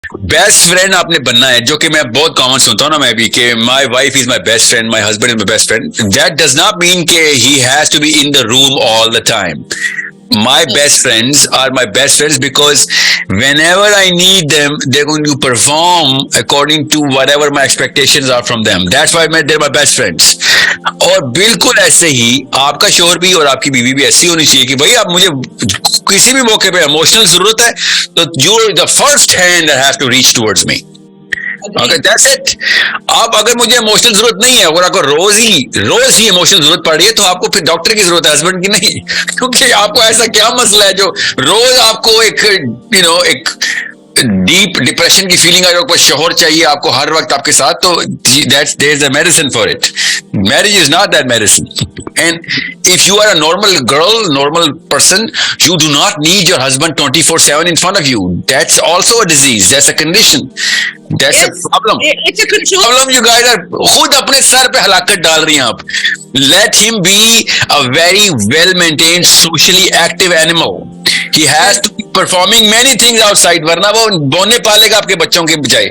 Best friend आपने बनना है, जो कि मैं बहुत कॉमन सुनता हूँ ना, मैं भी, कि my wife is my best friend, my husband is my best friend. That does not mean के he has to be in the room all the time. My best friends are my best friends because whenever I need them, they're going to perform according to whatever my expectations are from them. That's why they're my best friends. और बिल्कुल ऐसे ही आपका शोहर भी और आपकी बीवी भी ऐसी होनी चाहिए कि भाई आप मुझे किसी भी मौके पे इमोशनल जरूरत है तो you the first hand that have to reach towards me. Okay, that's it. आप अगर मुझे इमोशनल जरूरत नहीं है और आपको रोज ही इमोशनल जरूरत पड़ रही है, तो आपको फिर डॉक्टर की जरूरत है, हस्बैंड की नहीं. क्योंकि आपको ऐसा क्या मसला है जो रोज आपको एक एक डीप डिप्रेशन की फीलिंग है, आपको शोहर चाहिए आपको हर वक्त आपके साथ, तो that's there is a medicine for it. Marriage is not that medicine. And if you are a normal girl, normal person, you do not need your husband 24/7 in front of you. That's also a disease. That's a condition. That's a problem. It's a control. Problem you guys are खुद अपने sir पे हलाकत डाल रही हैं आप. Let him be a very well maintained, socially active animal. He has to be performing many things outside, वरना वो बोने पालेगा आपके बच्चों के बजाय.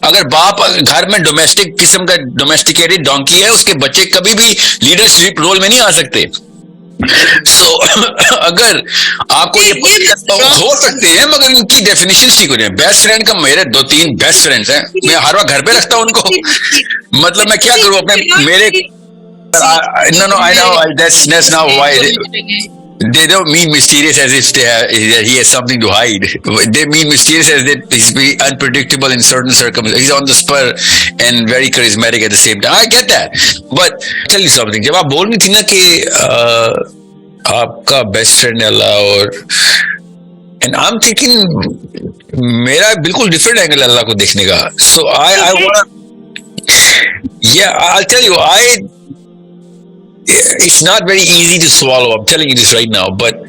अगर बाप घर में डोमेस्टिक किस्म का डोमेस्टिकेटेड डोंकी है, उसके बच्चे कभी भी लीडरशिप रोल में नहीं आ सकते. So, अगर आपको ये हो सकते हैं, मगर इनकी डेफिनेशन सीख हो जाए. बेस्ट फ्रेंड का मेरे 2-3 बेस्ट फ्रेंड्स हैं, मैं हर वक्त घर पे रखता हूँ उनको. मतलब मैं क्या करूँ अपने मेरे no, I know that's not why they don't mean mysterious as if he has something to hide. They mean mysterious as that he's very unpredictable in certain circumstances. He's on the spur and very charismatic at the same time. I get that, but tell you something. जब आप बोल रही थी ना कि आपका best friend अल्लाह, और and I'm thinking मेरा बिल्कुल डिफरेंट एंगल अल्लाह को देखने का. So I I'll tell you, it's not very easy to swallow. I'm telling you this right now. But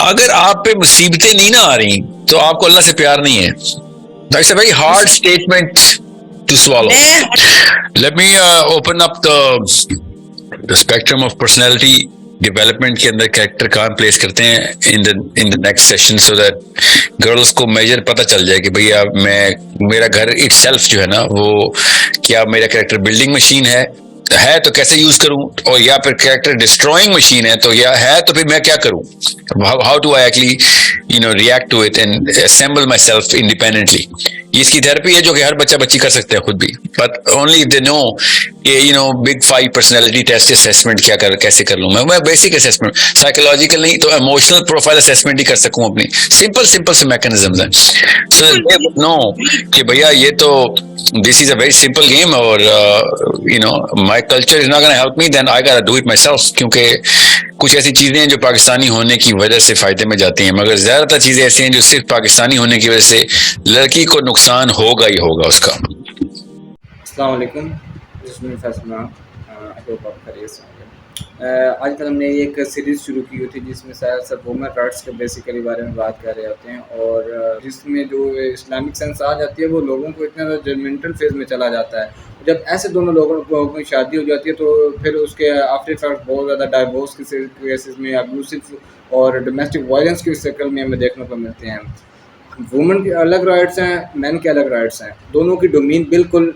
अगर आप पे मुसीबतें नहीं ना आ रही, तो आपको अल्लाह से प्यार नहीं है. That's a very hard statement to swallow. Let me open up the spectrum of personality development के अंदर कैरेक्टर कहाँ प्लेस करते हैं in the next session, so that girls को मेजर पता चल जाए कि भैया मेरा घर itself जो है ना, वो क्या मेरा कैरेक्टर बिल्डिंग मशीन है तो कैसे यूज करूं, और या फिर कैरेक्टर डिस्ट्रॉइंग मशीन है तो फिर मैं क्या करूं. How do I actually react to it and assemble myself independently. इसकी थेरेपी है जो कि हर बच्चा बच्ची कर सकते हैं खुद भी, but only they know big 5 personality test assessment कैसे कर लूं मैं बेसिक असेसमेंट, साइकोलॉजिकल नहीं तो इमोशनल प्रोफाइल असेसमेंट ही कर सकूं अपनी. सिंपल से मैकेनिज्म है. सो दे वुड नो कि भैया ये तो this is a very simple game, और my culture is not gonna help me, then I gotta do it my self. क्योंकि कुछ ऐसी चीजें हैं जो पाकिस्तानी होने की वजह से फायदे में जाती हैं, मगर ज्यादातर चीजें ऐसी हैं जो सिर्फ पाकिस्तानी होने की वजह से लड़की को नुकसान होगा ही होगा उसका. अस्सलाम वालेकुम, जिसमें फैसला आज कल हमने एक सीरीज़ शुरू की हुई थी जिसमें शायद सब वुमेन राइट्स के बेसिकली बारे में बात कर रहे होते हैं, और जिसमें जो इस्लामिक सेंस आ जाती है वो लोगों को इतना ज़्यादा जजमेंटल फेज में चला जाता है. जब ऐसे दोनों लोगों की शादी हो जाती है तो फिर उसके आफ्टर इफेक्ट बहुत ज़्यादा डाइवोर्स के केसेस में, अब्यूसिव और डोमेस्टिक वायलेंस की शक्ल में हमें देखने को मिलते हैं. वुमेन के अलग राइट्स हैं, मैन के अलग राइट्स हैं, दोनों की डोमेन बिल्कुल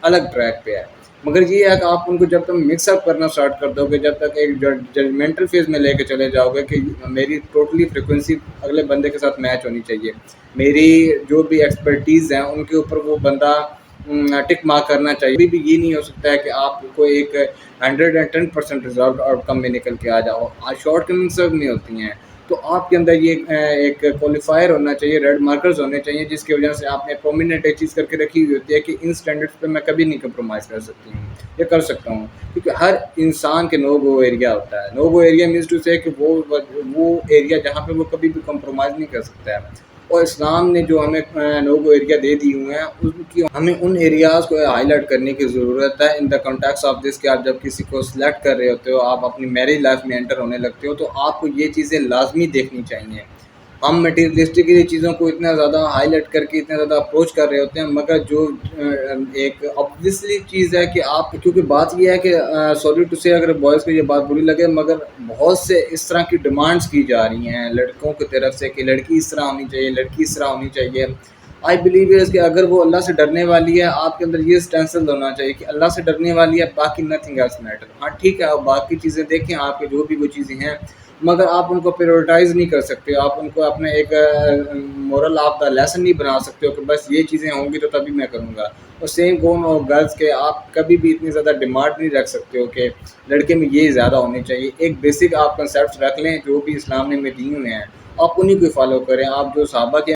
अलग ट्रैक पे है. मगर ये है कि आप उनको जब तक मिक्सअप करना स्टार्ट कर दोगे, जब तक एक जजमेंटल फेज में लेके चले जाओगे कि मेरी टोटली फ्रिक्वेंसी अगले बंदे के साथ मैच होनी चाहिए, मेरी जो भी एक्सपर्टीज़ हैं उनके ऊपर वो बंदा टिक मार्क करना चाहिए, अभी भी ये नहीं हो सकता है कि आपको एक 110% रिजल्ट आउटकम में निकल के आ जाओ. शॉर्ट कमिंग सब नहीं होती हैं, तो आपके अंदर ये एक क्वालिफायर होना चाहिए, रेड मार्कर्स होने चाहिए, जिसकी वजह से आपने प्रोमिनेंट एक चीज़ करके रखी हुई होती है कि इन स्टैंडर्ड्स पे मैं कभी नहीं कंप्रोमाइज़ कर सकती हूँ या कर सकता हूँ. क्योंकि हर इंसान के नो गो एरिया होता है. No go area means to say कि वो एरिया जहाँ पे वो कभी भी कंप्रोमाइज़ नहीं कर सकता है. और इस्लाम ने जो हमें नो गो एरिया दे दी हुए हैं, उनकी हमें उन एरियाज़ को हाईलाइट करने की ज़रूरत है in the context of this कि आप जब किसी को सिलेक्ट कर रहे होते हो, आप अपनी मैरिज लाइफ में एंटर होने लगते हो, तो आपको ये चीज़ें लाजमी देखनी चाहिए. हम मटीरियलिस्टिकली चीज़ों को इतना ज़्यादा हाईलाइट करके इतना ज़्यादा अप्रोच कर रहे होते हैं, मगर जो एक ऑब्वियसली चीज़ है कि आप, क्योंकि बात यह है कि सॉरी टू से अगर बॉयज़ को ये बात बुरी लगे, मगर बहुत से इस तरह की डिमांड्स की जा रही हैं लड़कों की तरफ से कि लड़की इस तरह होनी चाहिए, लड़की इस तरह होनी चाहिए. आई बिलीव इज़ कि अगर वो अल्लाह से डरने वाली है, आपके अंदर ये स्टेंसिल होना चाहिए कि अल्लाह से डरने वाली है, बाकी नथिंग एल्स मैटर। हाँ ठीक है, आप बाकी चीज़ें देखें, आपके जो भी वो चीज़ें हैं, मगर आप उनको प्रायोरिटाइज़ नहीं कर सकते, आप उनको अपने एक मोरल ऑफ द लेसन नहीं बना सकते हो कि बस ये चीज़ें होंगी तो तभी मैं करूँगा। और सेम गोन और गर्ल्स के आप कभी भी इतनी ज़्यादा डिमांड नहीं रख सकते हो कि लड़के में ये ज़्यादा होनी चाहिए। एक बेसिक आप कंसेप्ट रख लें जो भी इस्लाम ने हमें दिए हुए हैं, आप उन्हीं को फॉलो करें। आप जो सहाबा के